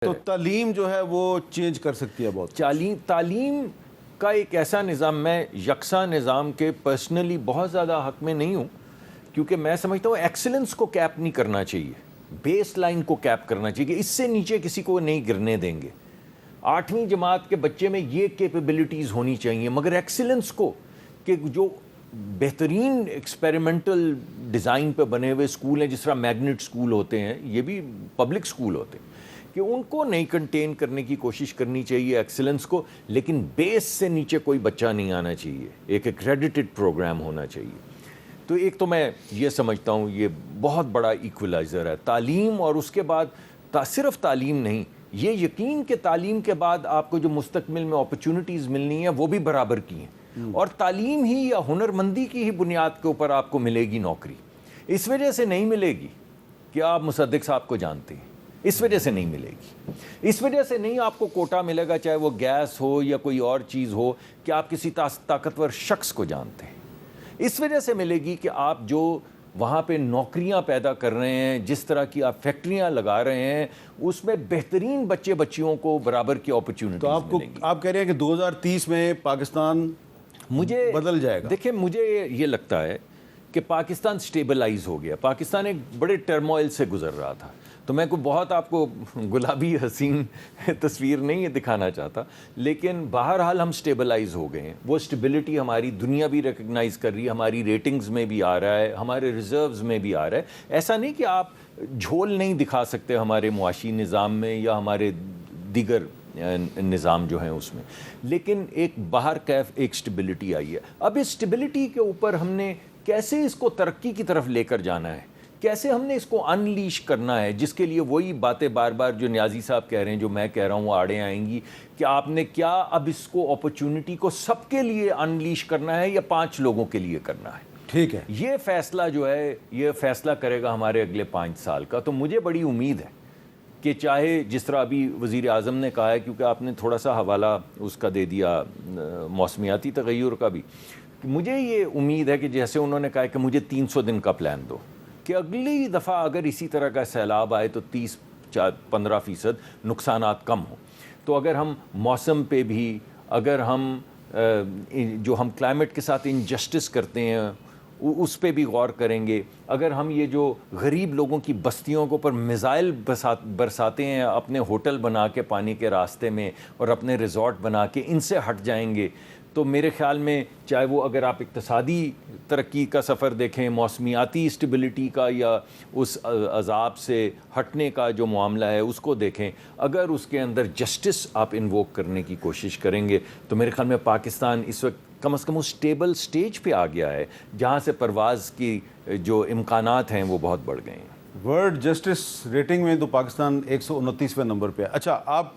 تو تعلیم جو ہے وہ چینج کر سکتی ہے بہت. تعلیم کا ایک ایسا نظام، میں یکساں نظام کے پرسنلی بہت زیادہ حق میں نہیں ہوں، کیونکہ میں سمجھتا ہوں ایکسلنس کو کیپ نہیں کرنا چاہیے، بیس لائن کو کیپ کرنا چاہیے کہ اس سے نیچے کسی کو نہیں گرنے دیں گے. 8ویں جماعت کے بچے میں یہ کیپیبلٹیز ہونی چاہیے، مگر ایکسلنس کو کہ جو بہترین ایکسپیریمنٹل ڈیزائن پہ بنے ہوئے اسکول ہیں، جس طرح میگنٹ اسکول ہوتے ہیں، یہ بھی پبلک اسکول ہوتے ہیں، کہ ان کو نہیں کنٹین کرنے کی کوشش کرنی چاہیے ایکسلنس کو، لیکن بیس سے نیچے کوئی بچہ نہیں آنا چاہیے، ایک ایکریڈیٹڈ پروگرام ہونا چاہیے. تو ایک تو میں یہ سمجھتا ہوں یہ بہت بڑا ایکولائزر ہے تعلیم، اور اس کے بعد صرف تعلیم نہیں، یہ یقین کہ تعلیم کے بعد آپ کو جو مستقبل میں اپرچونٹیز ملنی ہیں وہ بھی برابر کی ہیں، اور تعلیم ہی یا ہنرمندی کی ہی بنیاد کے اوپر آپ کو ملے گی نوکری. اس وجہ سے نہیں ملے گی کہ آپ مصدق صاحب کو جانتے ہیں، اس وجہ سے نہیں ملے گی. اس وجہ سے نہیں آپ کو کوٹا ملے گا، چاہے وہ گیس ہو یا کوئی اور چیز ہو، کہ آپ کسی طاقتور شخص کو جانتے ہیں. اس وجہ سے ملے گی کہ آپ جو وہاں پہ نوکریاں پیدا کر رہے ہیں، جس طرح کی آپ فیکٹریاں لگا رہے ہیں، اس میں بہترین بچیوں کو برابر کی اپرچونٹیز ملیں گی. تو آپ کہہ رہے ہیں کہ 2030 میں پاکستان بدل جائے گا؟ دیکھیں، مجھے یہ لگتا ہے کہ پاکستان سٹیبلائز ہو گیا. پاکستان ایک بڑے ٹرموائل سے گزر رہا تھا، تو میں کوئی بہت آپ کو گلابی حسین تصویر نہیں دکھانا چاہتا، لیکن بہرحال ہم سٹیبلائز ہو گئے ہیں. وہ سٹیبلٹی ہماری دنیا بھی ریکگنائز کر رہی ہے، ہماری ریٹنگز میں بھی آ رہا ہے، ہمارے ریزروز میں بھی آ رہا ہے. ایسا نہیں کہ آپ جھول نہیں دکھا سکتے ہمارے معاشی نظام میں یا ہمارے دیگر نظام جو ہیں اس میں، لیکن ایک باہر کیف ایک سٹیبلٹی آئی ہے. اب اس سٹیبلٹی کے اوپر ہم نے کیسے اس کو ترقی کی طرف لے کر جانا ہے، کیسے ہم نے اس کو انلیش کرنا ہے، جس کے لیے وہی باتیں بار بار جو نیازی صاحب کہہ رہے ہیں، جو میں کہہ رہا ہوں، وہ آڑے آئیں گی کہ آپ نے کیا اب اس کو اپرچونٹی کو سب کے لیے انلیش کرنا ہے یا 5 لوگوں کے لیے کرنا ہے. ٹھیک ہے، یہ فیصلہ جو ہے یہ فیصلہ کرے گا ہمارے اگلے 5 سال کا. تو مجھے بڑی امید ہے کہ چاہے جس طرح ابھی وزیر اعظم نے کہا ہے، کیونکہ آپ نے تھوڑا سا حوالہ اس کا دے دیا موسمیاتی تغیر کا بھی، مجھے یہ امید ہے کہ جیسے انہوں نے کہا کہ مجھے 300 دن کا پلان دو، کہ اگلی دفعہ اگر اسی طرح کا سیلاب آئے تو 30-15% نقصانات کم ہوں. تو اگر ہم موسم پہ بھی، اگر ہم جو ہم کلائمیٹ کے ساتھ انجسٹس کرتے ہیں اس پہ بھی غور کریں گے، اگر ہم یہ جو غریب لوگوں کی بستیوں کے اوپر میزائل برساتے ہیں اپنے ہوٹل بنا کے پانی کے راستے میں اور اپنے ریزورٹ بنا کے، ان سے ہٹ جائیں گے، تو میرے خیال میں چاہے وہ اگر آپ اقتصادی ترقی کا سفر دیکھیں، موسمیاتی اسٹیبلٹی کا، یا اس عذاب سے ہٹنے کا جو معاملہ ہے اس کو دیکھیں، اگر اس کے اندر جسٹس آپ انووک کرنے کی کوشش کریں گے، تو میرے خیال میں پاکستان اس وقت کم از کم اس اسٹیبل سٹیج پہ آ گیا ہے جہاں سے پرواز کی جو امکانات ہیں وہ بہت بڑھ گئے ہیں. ورلڈ جسٹس ریٹنگ میں تو پاکستان 129ویں نمبر پہ ہے. اچھا، آپ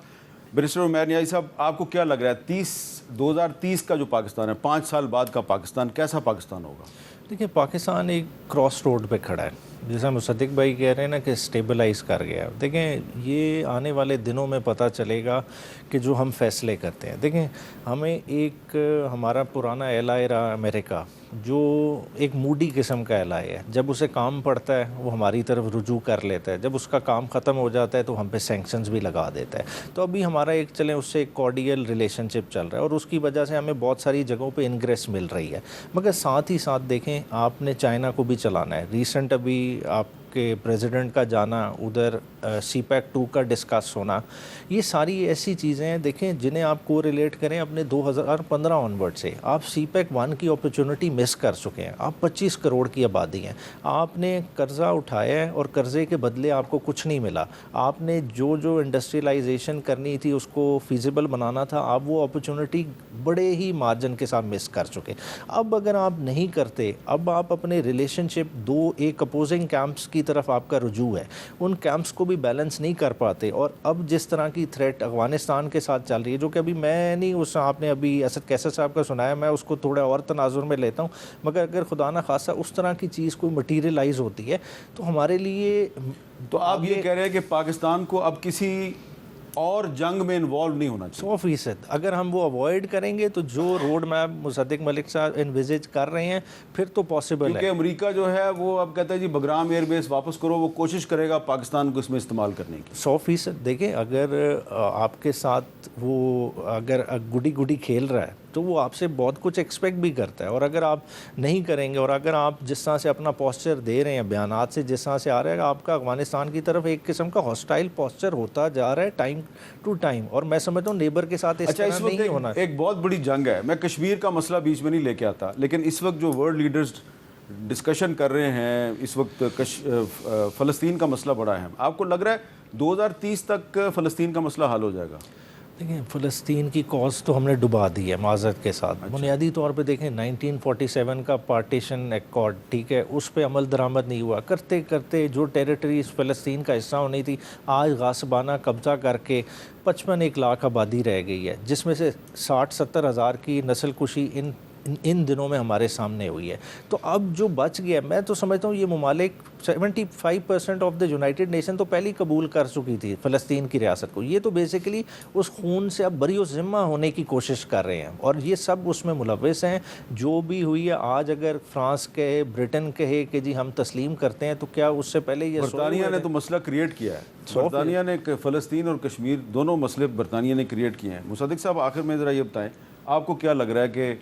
بیرسٹر عمیر نیازی صاحب، آپ کو کیا لگ رہا ہے 2030 کا جو پاکستان ہے، 5 سال بعد کا پاکستان کیسا پاکستان ہوگا؟ دیکھیں، پاکستان ایک کراس روڈ پہ کھڑا ہے، جیسا مصدق بھائی کہہ رہے ہیں نا کہ سٹیبلائز کر گیا. دیکھیں، یہ آنے والے دنوں میں پتہ چلے گا کہ جو ہم فیصلے کرتے ہیں، دیکھیں ہمیں ایک ہمارا پرانا ایلائی رہا امریکہ، جو ایک موڈی قسم کا ایلائی ہے، جب اسے کام پڑتا ہے وہ ہماری طرف رجوع کر لیتا ہے، جب اس کا کام ختم ہو جاتا ہے تو ہم پہ سینکشنز بھی لگا دیتا ہے. تو ابھی ہمارا ایک چلیں اس سے ایک کارڈیل ریلیشن شپ چل رہا ہے، اور اس کی وجہ سے ہمیں بہت ساری جگہوں پہ انگریس مل رہی ہے. مگر ساتھ ہی ساتھ دیکھیں، آپ نے چائنا کو بھی چلانا ہے. ریسنٹ ابھی آپ کے پریزیڈنٹ کا جانا، ادھر سی پیک 2 کا ڈسکس ہونا، یہ ساری ایسی چیزیں ہیں دیکھیں جنہیں آپ کو ریلیٹ کریں اپنے 2015 آنورڈ سے. آپ سی پیک 1 کی اپرچونٹی مس کر چکے ہیں. آپ 25 کروڑ کی آبادی ہیں، آپ نے قرضہ اٹھایا ہے اور قرضے کے بدلے آپ کو کچھ نہیں ملا. آپ نے جو انڈسٹریلائزیشن کرنی تھی، اس کو فیزیبل بنانا تھا، آپ وہ اپرچونٹی بڑے ہی مارجن کے ساتھ مس کر چکے. اب اگر آپ نہیں کرتے، اب آپ اپنے ریلیشن شپ ایک اپوزنگ کیمپس کی طرف آپ کا رجوع ہے، ان کیمپس کو بھی بیلنس نہیں کر پاتے. اور اب جس طرح کی تھریٹ افغانستان کے ساتھ چل رہی ہے، جو کہ ابھی میں نہیں، اس آپ نے ابھی اسد کیسر صاحب کا سنایا، میں اس کو تھوڑا اور تناظر میں لیتا ہوں، مگر اگر خدا نہ خاصہ اس طرح کی چیز کوئی مٹیریلائز ہوتی ہے تو ہمارے لیے. تو آپ یہ کہہ رہے ہیں کہ پاکستان کو اب کسی اور جنگ میں انوالو نہیں ہونا چاہیے. 100%. اگر ہم وہ اوائڈ کریں گے تو جو روڈ میپ مصدق ملک صاحب انویزج کر رہے ہیں پھر تو پاسبل ہے. کیونکہ امریکہ جو ہے وہ اب کہتا ہے جی بگرام ایئر بیس واپس کرو, وہ کوشش کرے گا پاکستان کو اس میں استعمال کرنے کی. 100%. دیکھیں اگر آپ کے ساتھ وہ اگر گڈی گڈی کھیل رہا ہے تو وہ آپ سے بہت کچھ ایکسپیکٹ بھی کرتا ہے, اور اگر آپ نہیں کریں گے اور اگر آپ جس طرح سے اپنا پوسچر دے رہے ہیں, بیانات سے جس طرح سے آ رہا ہے, آپ کا افغانستان کی طرف ایک قسم کا ہاسٹائل پوسچر ہوتا جا رہا ہے ٹائم ٹو ٹائم, اور میں سمجھتا ہوں نیبر کے ساتھ اس طرح نہیں ہونا. ایک بہت بڑی جنگ ہے, میں کشمیر کا مسئلہ بیچ میں نہیں لے کے آتا, لیکن اس وقت جو ورلڈ لیڈرز ڈسکشن کر رہے ہیں اس وقت فلسطین کا مسئلہ بڑا اہم. آپ کو لگ رہا ہے 2030 تک فلسطین کا مسئلہ حل ہو جائے گا؟ دیکھیں فلسطین کی کاز تو ہم نے ڈبا دی ہے معذرت کے ساتھ. بنیادی طور پہ دیکھیں 1947 کا پارٹیشن ایکارڈ, ٹھیک ہے, اس پہ عمل درآمد نہیں ہوا. کرتے کرتے جو ٹیریٹریز فلسطین کا حصہ ہونی تھی آج غاصبانہ قبضہ کر کے 55 لاکھ آبادی رہ گئی ہے, جس میں سے 60-70 ہزار کی نسل کشی ان دنوں میں ہمارے سامنے ہوئی ہے. تو اب جو بچ گیا, میں تو سمجھتا ہوں یہ ممالک 75% آف دا یونائٹڈ نیشن تو پہلے ہی قبول کر چکی تھی فلسطین کی ریاست کو. یہ تو بیسیکلی اس خون سے اب بری و ذمہ ہونے کی کوشش کر رہے ہیں, اور یہ سب اس میں ملوث ہیں. جو بھی ہوئی ہے آج اگر فرانس کہے, برٹن کہے کہ جی ہم تسلیم کرتے ہیں, تو کیا اس سے پہلے یہ برطانیہ نے تو مسئلہ کریٹ کیا ہے. برطانیہ نے فلسطین اور کشمیر دونوں مسئلے برطانیہ نے کریٹ کیے ہیں. مصدق صاحب آخر میں ذرا یہ بتائیں, آپ کو کیا لگ رہا ہے کہ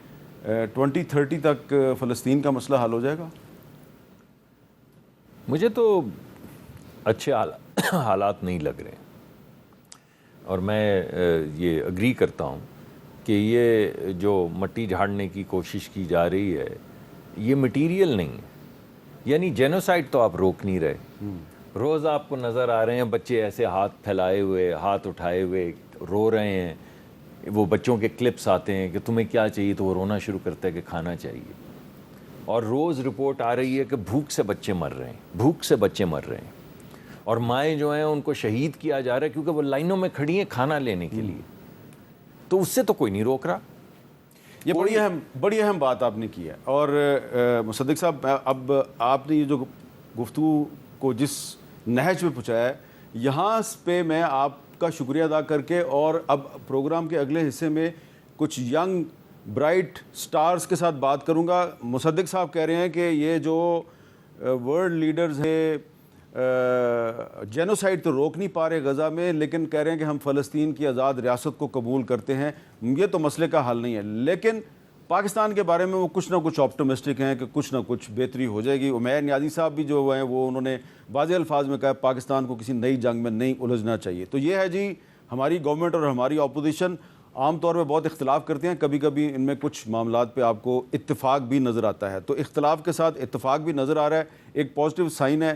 2030 تک فلسطین کا مسئلہ حل ہو جائے گا؟ مجھے تو اچھے حالات نہیں لگ رہے, اور میں یہ اگری کرتا ہوں کہ یہ جو مٹی جھاڑنے کی کوشش کی جا رہی ہے یہ مٹیریل نہیں ہے. یعنی جینوسائیڈ تو آپ روک نہیں رہے. روز آپ کو نظر آ رہے ہیں بچے ایسے ہاتھ پھیلائے ہوئے, ہاتھ اٹھائے ہوئے رو رہے ہیں. وہ بچوں کے کلپس آتے ہیں کہ تمہیں کیا چاہیے, تو وہ رونا شروع کرتا ہے کہ کھانا چاہیے. اور روز رپورٹ آ رہی ہے کہ بھوک سے بچے مر رہے ہیں, بھوک سے بچے مر رہے ہیں. اور مائیں جو ہیں ان کو شہید کیا جا رہا ہے کیونکہ وہ لائنوں میں کھڑی ہیں کھانا لینے کے لیے. تو اس سے تو کوئی نہیں روک رہا. یہ بڑی اہم بات آپ نے کی ہے. اور مصدق صاحب, اب آپ نے یہ جو گفتگو کو جس نہج پہ پہنچایا ہے, یہاں پہ میں آپ کا شکریہ ادا کر کے, اور اب پروگرام کے اگلے حصے میں کچھ ینگ برائٹ سٹارز کے ساتھ بات کروں گا. مصدق صاحب کہہ رہے ہیں کہ یہ جو ورلڈ لیڈرز ہیں جینوسائیڈ تو روک نہیں پا رہے غزہ میں, لیکن کہہ رہے ہیں کہ ہم فلسطین کی آزاد ریاست کو قبول کرتے ہیں. یہ تو مسئلے کا حل نہیں ہے, لیکن پاکستان کے بارے میں وہ کچھ نہ کچھ آپٹمسٹک ہیں کہ کچھ نہ کچھ بہتری ہو جائے گی. عمیر نیازی صاحب بھی جو ہیں وہ انہوں نے واضح الفاظ میں کہا پاکستان کو کسی نئی جنگ میں نہیں الجھنا چاہیے. تو یہ ہے جی ہماری گورنمنٹ اور ہماری اپوزیشن عام طور پہ بہت اختلاف کرتے ہیں, کبھی کبھی ان میں کچھ معاملات پہ آپ کو اتفاق بھی نظر آتا ہے. تو اختلاف کے ساتھ اتفاق بھی نظر آ رہا ہے, ایک پازیٹیو سائن ہے.